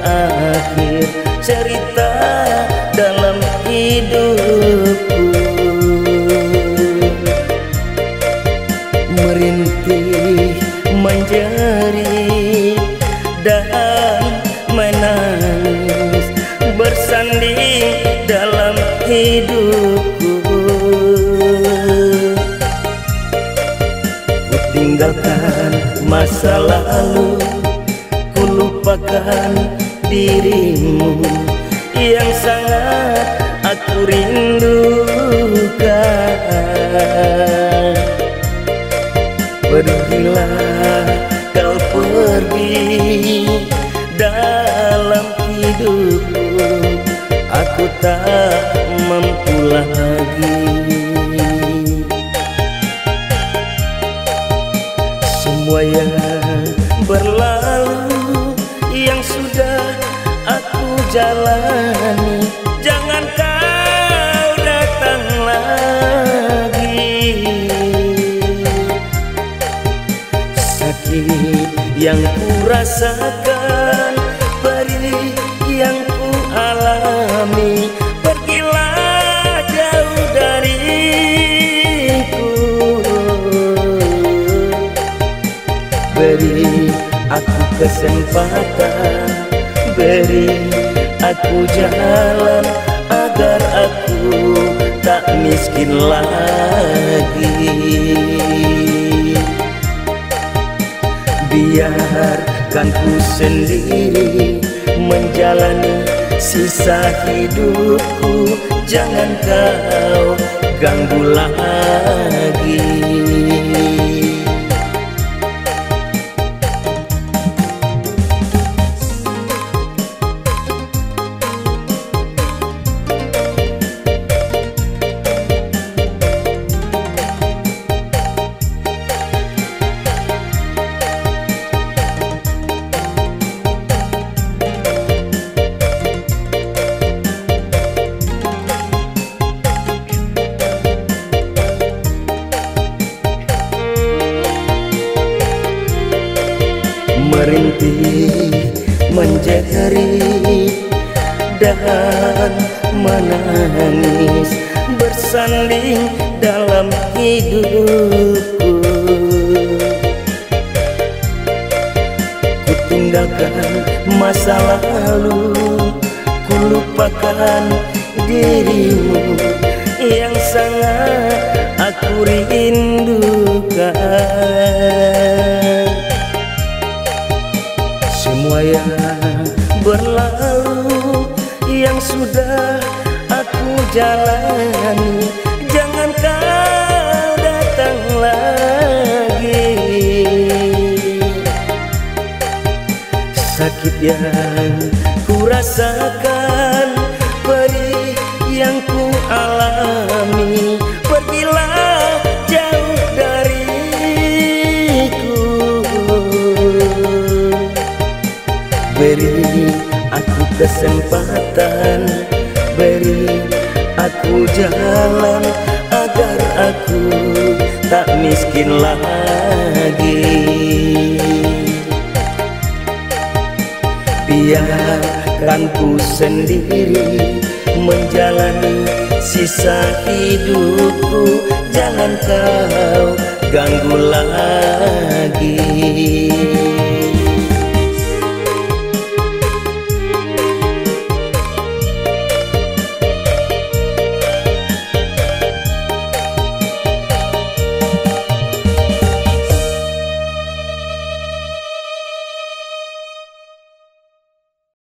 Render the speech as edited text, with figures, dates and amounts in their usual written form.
akhir cerita dalam hidupku. Merintih, menjerit, dan menangis bersanding dalam hidupku. Ku tinggalkan masa lalu, ku lupakan dirimu yang sangat aku rindukan. Pergilah kau pergi dalam hidupku, aku tak mampu lagi. Semua yang berlalu, yang sudah aku jalani, jangan kau datang lagi. Sakit yang ku rasakan, perih yang ku alami, pergilah jauh dariku. Beri aku kesempatan, beri aku jalan agar aku tak miskin lagi. Biarkan ku sendiri menjalani sisa hidupku, jangan kau ganggu lagi. Merintih, menjerit, dan menangis bersanding dalam hidupku. Ku tinggalkan masa lalu, ku lupakan dirimu yang sangat aku rindukan. Semua yang berlalu, yang sudah aku jalani, jangan kau datang lagi. Sakit yang ku rasakan, perih yang ku alami, pergilah jauh dariku. Beri aku kesempatan, beri aku jalan agar aku tak miskin lagi. Biarkan ku sendiri menjalani sisa hidupku, jangan kau ganggu lagi.